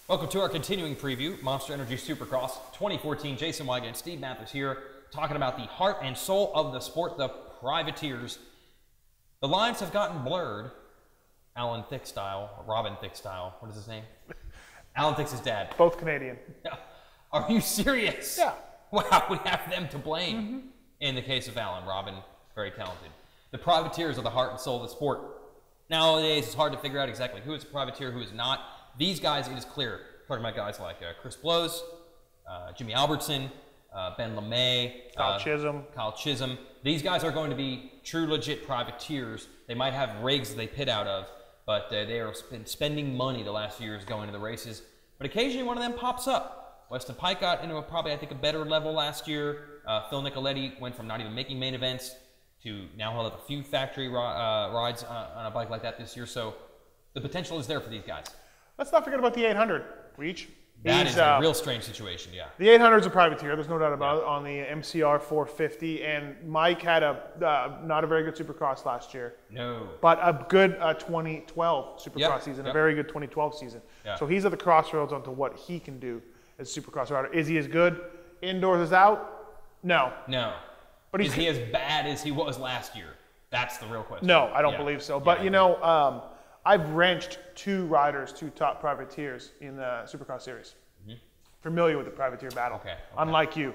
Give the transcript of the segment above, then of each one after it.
Welcome to our continuing preview, Monster Energy Supercross 2014. Jason Weigant, Steve Matthes here, talking about the heart and soul of the sport, the privateers. The lines have gotten blurred. Alan Thicke style, or Robin Thicke style. What is his name? Alan Thicke's his dad. Both Canadian. Are you serious? Yeah. Wow, we have them to blame. In the case of Alan, Robin, very talented. The privateers are the heart and soul of the sport. Nowadays, it's hard to figure out exactly who is a privateer, who is not. These guys, it is clear. Talking about guys like Chris Blows, Jimmy Albertson, Ben LeMay, Kyle Chisholm. These guys are going to be true, legit privateers. They might have rigs they pit out of, but they are spending money the last few years going to the races. But occasionally one of them pops up. Weston Pike got into probably, I think, a better level last year. Phil Nicoletti went from not even making main events to now he'll have a few factory rides on a bike like that this year. So the potential is there for these guys. Let's not forget about the 800, Reach. That is a real strange situation, yeah. The 800 is a privateer, there's no doubt about it, on the MCR 450. And Mike had not a very good Supercross last year. No. But a good 2012 Supercross season, a very good 2012 season. So he's at the crossroads onto what he can do as a Supercross rider. Is he as good indoors as out? No. No. But is he as bad as he was last year? That's the real question. No, I don't believe so. But, you know, I've wrenched two top privateers in the Supercross series. Familiar with the privateer battle. Unlike you,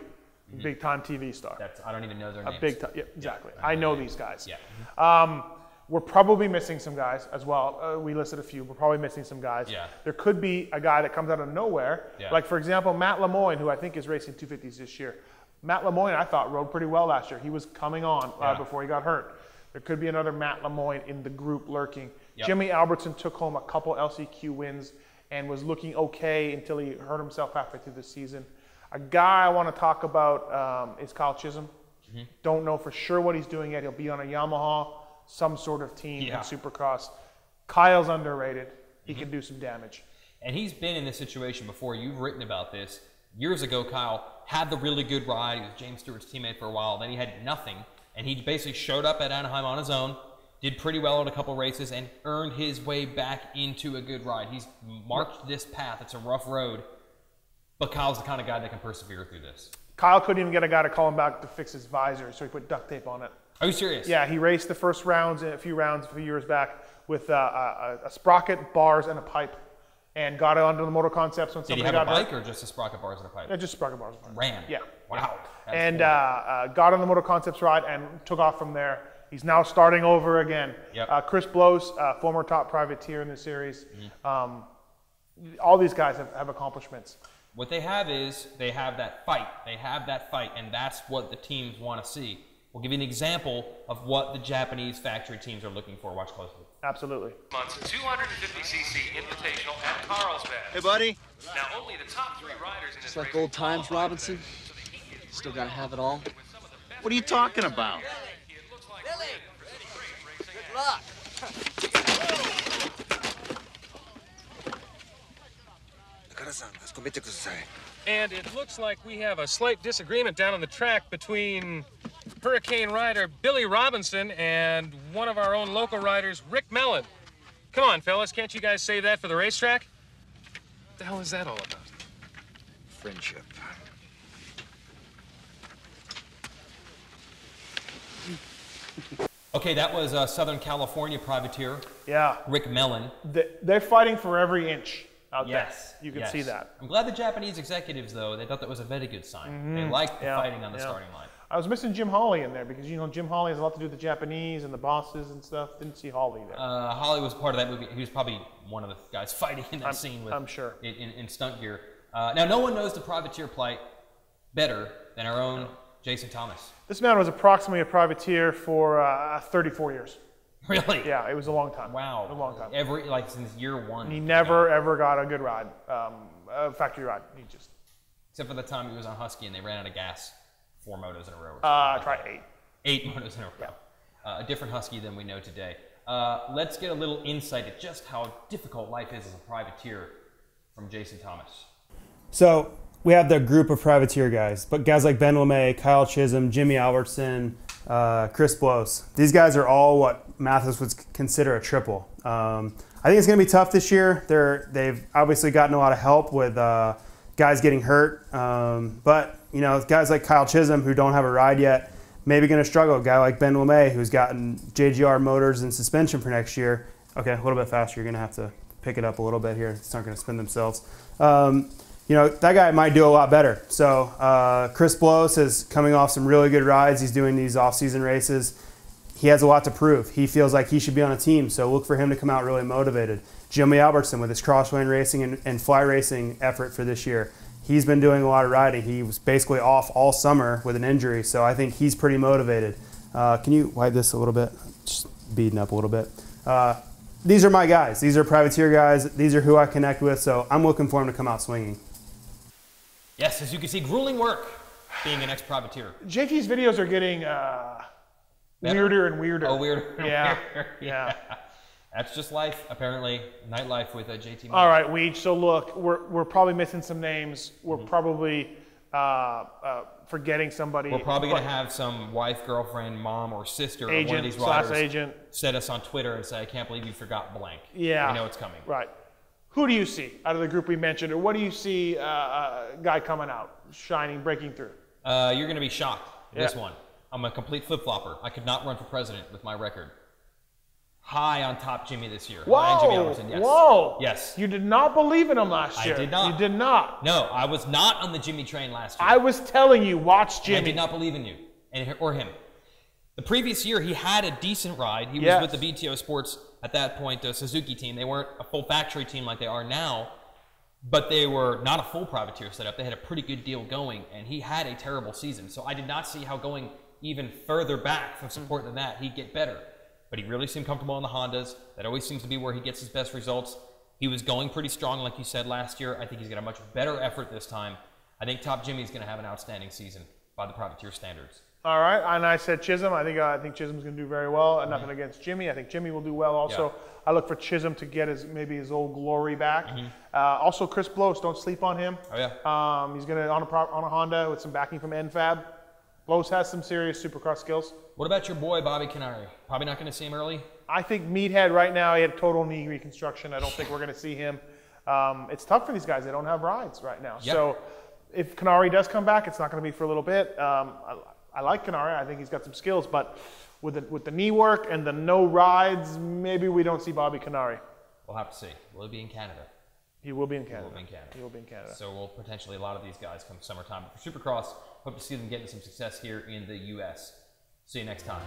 big-time TV star. I don't even know their names. Big time, yeah, exactly. I know these guys. Yeah. We're probably missing some guys as well. We listed a few. We're probably missing some guys. Yeah. There could be a guy that comes out of nowhere. Yeah. Like, for example, Matt Lemoyne, who I think is racing 250s this year. Matt Lemoyne, I thought, rode pretty well last year. He was coming on before he got hurt. There could be another Matt Lemoyne in the group lurking. Yep. Jimmy Albertson took home a couple LCQ wins and was looking okay until he hurt himself halfway through the season. A guy I want to talk about is Kyle Chisholm. Don't know for sure what he's doing yet. He'll be on a Yamaha, some sort of team in Supercross. Kyle's underrated. He can do some damage. And he's been in this situation before. You've written about this. Years ago, Kyle had the really good ride. He was James Stewart's teammate for a while. Then he had nothing. And he basically showed up at Anaheim on his own, did pretty well in a couple races, and earned his way back into a good ride. He's marked this path. It's a rough road, but Kyle's the kind of guy that can persevere through this. Kyle couldn't even get a guy to call him back to fix his visor, so he put duct tape on it. Are you serious? Yeah, he raced the first rounds, a few years back, with a sprocket, bars, and a pipe, and got onto the Motor Concepts when somebody got hurt. Did he have a bike or just a sprocket, bars, and a pipe? Yeah, just sprocket, bars, and a pipe. Ran? Yeah. Wow. And got on the Motor Concepts ride and took off from there. He's now starting over again. Yep. Chris Blows, former top privateer in the series. All these guys have accomplishments. What they have is they have that fight. They have that fight, and that's what the teams want to see. We'll give you an example of what the Japanese factory teams are looking for. Watch closely. Absolutely. Months 250cc Invitational at Carlsbad. Hey, buddy. Now only the top 3 riders in this It's like old times, Robinson. Still gotta have it all. What are you talking about? Billy, good luck. And it looks like we have a slight disagreement down on the track between Hurricane rider Billy Robinson and one of our own local riders, Rick Mellon. Come on, fellas, can't you guys save that for the racetrack? What the hell is that all about? Friendship. Okay, that was a Southern California privateer. Yeah. Rick Mellon. They're fighting for every inch out there. You can see that. I'm glad the Japanese executives, though, they thought that was a very good sign. They liked the fighting on the starting line. I was missing Jim Hawley in there because, you know, Jim Hawley has a lot to do with the Japanese and the bosses and stuff. Didn't see Hawley there. Hawley was part of that movie. He was probably one of the guys fighting in that scene with, I'm sure. In stunt gear. Now, no one knows the privateer plight better than our own Jason Thomas. This man was approximately a privateer for 34 years. Really? Yeah, it was a long time. Wow. A long time. Like since year 1. And he never, ever got a good ride, a factory ride. He just... Except for the time he was on Husky and they ran out of gas 4 motos in a row. Try 8. 8 motos in a row. Yeah. A different Husky than we know today. Let's get a little insight at just how difficult life is as a privateer from Jason Thomas. So we have the group of privateer guys, but guys like Ben LeMay, Kyle Chisholm, Jimmy Albertson, Chris Blows. These guys are all what Matthes would consider a triple. I think it's going to be tough this year. They've obviously gotten a lot of help with guys getting hurt. But, you know, guys like Kyle Chisholm who don't have a ride yet, maybe going to struggle. A guy like Ben LeMay who's gotten JGR motors and suspension for next year. Okay, a little bit faster. You're going to have to pick it up a little bit here. It's not going to spin themselves. You know, that guy might do a lot better. So Chris Blows is coming off some really good rides. He's doing these off-season races. He has a lot to prove. He feels like he should be on a team, so look for him to come out really motivated. Jimmy Albertson with his crosswind racing and fly racing effort for this year. He's been doing a lot of riding. He was basically off all summer with an injury, so I think he's pretty motivated. Can you wipe this a little bit? Just beading up a little bit. These are my guys. These are privateer guys. These are who I connect with, so I'm looking for him to come out swinging. Yes, as you can see, grueling work being an ex-privateer. JT's videos are getting weirder and weirder. Oh, weirder. Yeah. Yeah. That's just life, apparently. Nightlife with JT. All right, Weege. So look, we're probably missing some names. We're probably forgetting somebody. We're probably going to have some wife, girlfriend, mom, or sister agent, of one of these riders agent set us on Twitter and say, "I can't believe you forgot blank." Yeah. We know it's coming. Right. Who do you see out of the group we mentioned, or what do you see a guy coming out, shining, breaking through? You're going to be shocked. This one. I'm a complete flip-flopper. I could not run for president with my record. High on top Jimmy this year. Whoa! Jimmy Albertson, yes. Whoa! Yes. You did not believe in him last year. I did not. You did not. No, I was not on the Jimmy train last year. I was telling you, watch Jimmy. I did not believe in you or him. The previous year, he had a decent ride. He was with the BTO Sports at that point, a Suzuki team. They weren't a full factory team like they are now, but they were not a full privateer setup. They had a pretty good deal going, and he had a terrible season. So I did not see how going even further back from support than that, he'd get better. But he really seemed comfortable on the Hondas. That always seems to be where he gets his best results. He was going pretty strong, like you said, last year. I think he's got a much better effort this time. I think Top Jimmy's going to have an outstanding season by the privateer standards. All right, and I said Chisholm. I think Chisholm's going to do very well. Nothing against Jimmy. I think Jimmy will do well also. Yeah. I look for Chisholm to get maybe his old glory back. Also, Chris Blows, don't sleep on him. Oh, yeah. He's going to on a Honda with some backing from NFAB. Blows has some serious Supercross skills. What about your boy, Bobby Canary? Probably not going to see him early? I think Meathead right now, he had total knee reconstruction. I don't think we're going to see him. It's tough for these guys. They don't have rides right now. Yep. So if Canary does come back, it's not going to be for a little bit. I like Canary. I think he's got some skills. But with the knee work and the no rides, maybe we don't see Bobby Canary. We'll have to see. Will he be in Canada? He will be in Canada. He will be in Canada. He will be in Canada. So we'll potentially, a lot of these guys come summertime. But for Supercross, hope to see them getting some success here in the U.S. See you next time.